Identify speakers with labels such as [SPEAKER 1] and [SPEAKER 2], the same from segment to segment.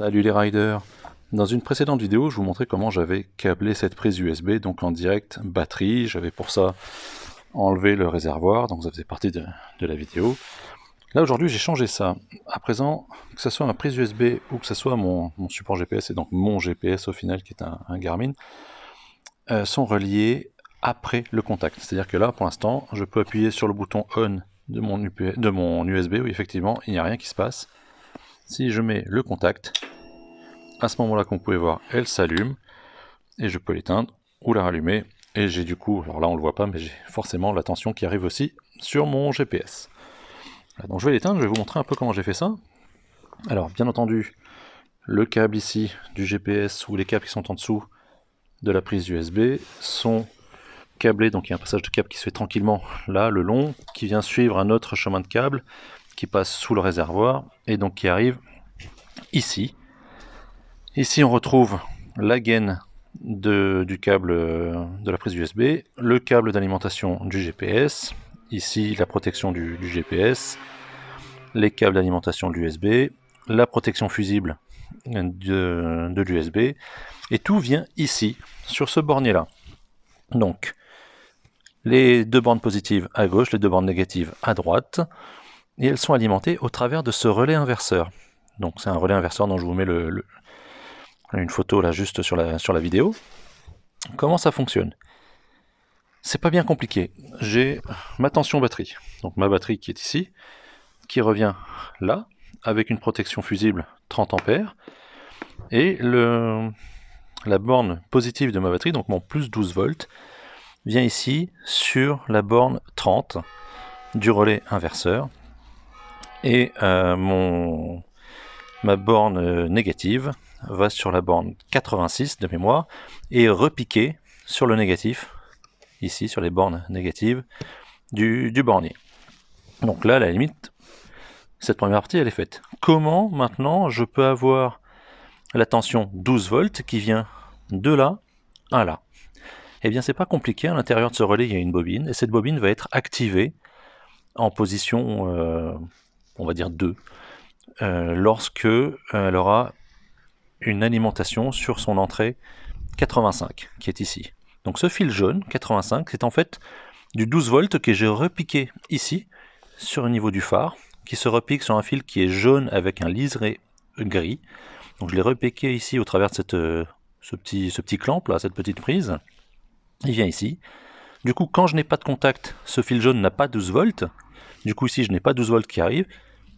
[SPEAKER 1] Salut les riders. Dans une précédente vidéo, je vous montrais comment j'avais câblé cette prise USB, donc en direct batterie. J'avais pour ça enlevé le réservoir, donc ça faisait partie de la vidéo. Là aujourd'hui j'ai changé ça. À présent, que ce soit ma prise USB ou que ce soit mon support GPS, et donc mon GPS au final qui est un Garmin, sont reliés après le contact. C'est-à-dire que là pour l'instant, je peux appuyer sur le bouton ON de mon USB, où effectivement il n'y a rien qui se passe. Si je mets le contact, à ce moment-là, comme vous pouvez voir, elle s'allume et je peux l'éteindre ou la rallumer. Et j'ai du coup, alors là on le voit pas, mais j'ai forcément la tension qui arrive aussi sur mon GPS. Donc je vais l'éteindre, je vais vous montrer un peu comment j'ai fait ça. Alors bien entendu, le câble ici du GPS ou les câbles qui sont en dessous de la prise USB sont câblés, donc il y a un passage de câble qui se fait tranquillement là, le long, qui vient suivre un autre chemin de câble qui passe sous le réservoir et donc qui arrive ici. Ici on retrouve la gaine du câble de la prise USB, le câble d'alimentation du GPS, ici la protection du GPS, les câbles d'alimentation de l'USB, la protection fusible de l'USB, et tout vient ici, sur ce bornier là. Donc, les deux bornes positives à gauche, les deux bornes négatives à droite, et elles sont alimentées au travers de ce relais inverseur. Donc c'est un relais inverseur dont je vous mets une photo là juste sur la vidéo. Comment ça fonctionne? C'est pas bien compliqué. J'ai ma tension batterie, donc ma batterie qui est ici, qui revient là, avec une protection fusible 30 ampères, et la borne positive de ma batterie, donc mon plus 12 volts, vient ici sur la borne 30 du relais inverseur, et ma borne négative va sur la borne 86 de mémoire, et repiquer sur le négatif, ici sur les bornes négatives du bornier. Donc là, à la limite, cette première partie elle est faite. Comment maintenant je peux avoir la tension 12 volts qui vient de là à là? Eh bien c'est pas compliqué, à l'intérieur de ce relais il y a une bobine, et cette bobine va être activée en position, on va dire 2, lorsque elle aura une alimentation sur son entrée 85, qui est ici. Donc ce fil jaune, 85, c'est en fait du 12 volts que j'ai repiqué ici, sur le niveau du phare, qui se repique sur un fil qui est jaune avec un liseré gris. Donc je l'ai repiqué ici au travers de ce petit clamp là, cette petite prise. Il vient ici. Du coup, quand je n'ai pas de contact, ce fil jaune n'a pas 12 volts. Du coup, ici, je n'ai pas 12 volts qui arrivent.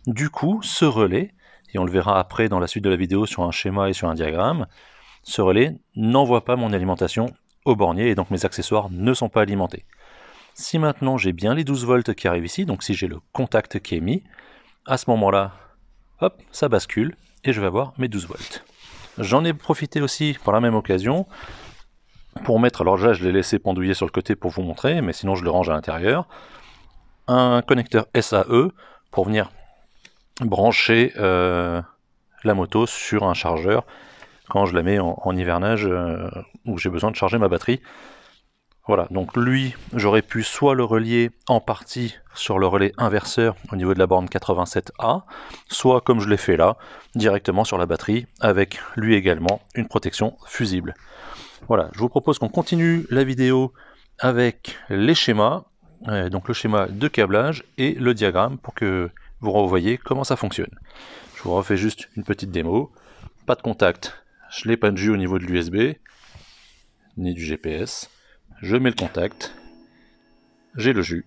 [SPEAKER 1] Du coup, ce relais, et on le verra après dans la suite de la vidéo sur un schéma et sur un diagramme, ce relais n'envoie pas mon alimentation au bornier et donc mes accessoires ne sont pas alimentés. Si maintenant j'ai bien les 12 volts qui arrivent ici, donc si j'ai le contact qui est mis, à ce moment-là, hop, ça bascule et je vais avoir mes 12 volts. J'en ai profité aussi par la même occasion pour mettre, alors là je l'ai laissé pendouiller sur le côté pour vous montrer, mais sinon je le range à l'intérieur, un connecteur SAE pour venir brancher la moto sur un chargeur quand je la mets en hivernage où j'ai besoin de charger ma batterie. Voilà, donc lui, j'aurais pu soit le relier en partie sur le relais inverseur au niveau de la borne 87A, soit comme je l'ai fait là, directement sur la batterie, avec lui également une protection fusible. Voilà, je vous propose qu'on continue la vidéo avec les schémas, donc le schéma de câblage et le diagramme pour que vous revoyez comment ça fonctionne. Je vous refais juste une petite démo. Pas de contact, je n'ai pas de jus au niveau de l'USB, ni du GPS. Je mets le contact, j'ai le jus,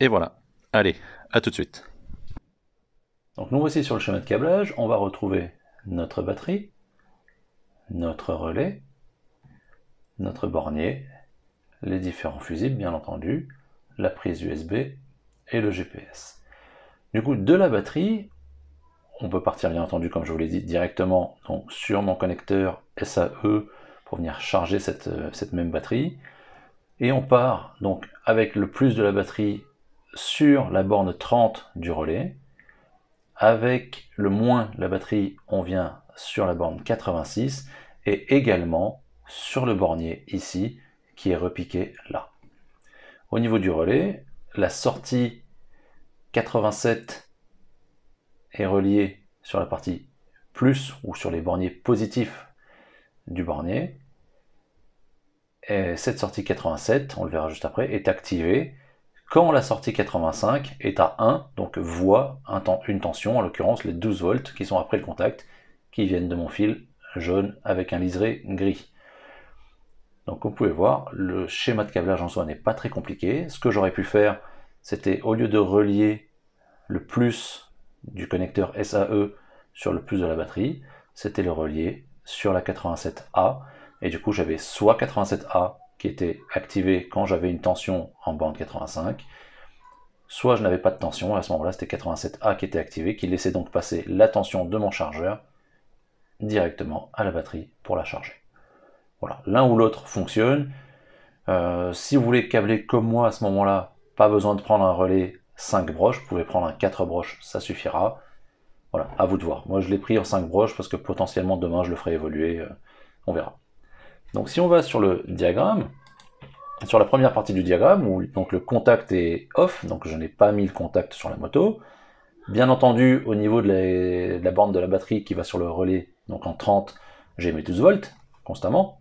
[SPEAKER 1] et voilà. Allez, à tout de suite. Donc nous voici sur le schéma de câblage, on va retrouver notre batterie, notre relais, notre bornier, les différents fusibles bien entendu, la prise USB et le GPS. Du coup, de la batterie, on peut partir bien entendu, comme je vous l'ai dit, directement donc, sur mon connecteur SAE pour venir charger cette même batterie. Et on part donc avec le plus de la batterie sur la borne 30 du relais. Avec le moins de la batterie, on vient sur la borne 86 et également sur le bornier ici qui est repiqué là. Au niveau du relais, la sortie 87 est reliée sur la partie plus ou sur les borniers positifs du bornier. Et cette sortie 87, on le verra juste après, est activée quand la sortie 85 est à 1, donc voit une tension, en l'occurrence les 12 volts qui sont après le contact, qui viennent de mon fil jaune avec un liseré gris. Donc vous pouvez voir, le schéma de câblage en soi n'est pas très compliqué. Ce que j'aurais pu faire, c'était au lieu de relier le plus du connecteur SAE sur le plus de la batterie, c'était le relier sur la 87A, et du coup j'avais soit 87A qui était activé quand j'avais une tension en bande 85, soit je n'avais pas de tension, et à ce moment-là c'était 87A qui était activé, qui laissait donc passer la tension de mon chargeur directement à la batterie pour la charger. Voilà, l'un ou l'autre fonctionne. Si vous voulez câbler comme moi à ce moment-là, pas besoin de prendre un relais 5 broches, vous pouvez prendre un 4 broches, ça suffira. Voilà, à vous de voir. Moi je l'ai pris en 5 broches parce que potentiellement demain je le ferai évoluer, on verra. Donc si on va sur le diagramme, sur la première partie du diagramme, où donc le contact est off, donc je n'ai pas mis le contact sur la moto. Bien entendu, au niveau de la borne de la batterie qui va sur le relais, donc en 30, j'ai mes 12 volts constamment.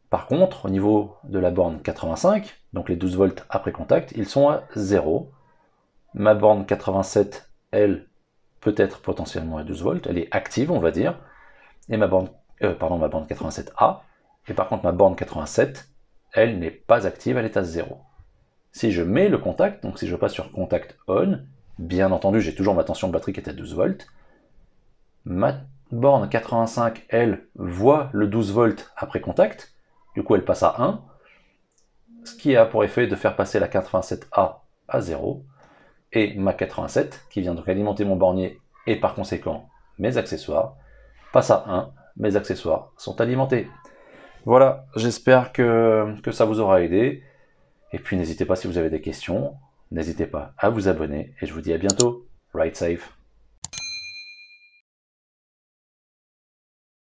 [SPEAKER 1] Par contre, au niveau de la borne 85, donc les 12 volts après contact, ils sont à 0. Ma borne 87, elle, peut être potentiellement à 12 volts, elle est active, on va dire. Et ma borne 87A, et par contre ma borne 87, elle n'est pas active, elle est à 0. Si je mets le contact, donc si je passe sur contact on, bien entendu j'ai toujours ma tension de batterie qui est à 12 volts, ma borne 85, elle, voit le 12 volts après contact, du coup elle passe à 1, ce qui a pour effet de faire passer la 87A à 0, et ma 87, qui vient donc alimenter mon bornier et par conséquent mes accessoires, passe à 1, mes accessoires sont alimentés. Voilà, j'espère que ça vous aura aidé. Et puis n'hésitez pas si vous avez des questions, n'hésitez pas à vous abonner, et je vous dis à bientôt. Ride safe.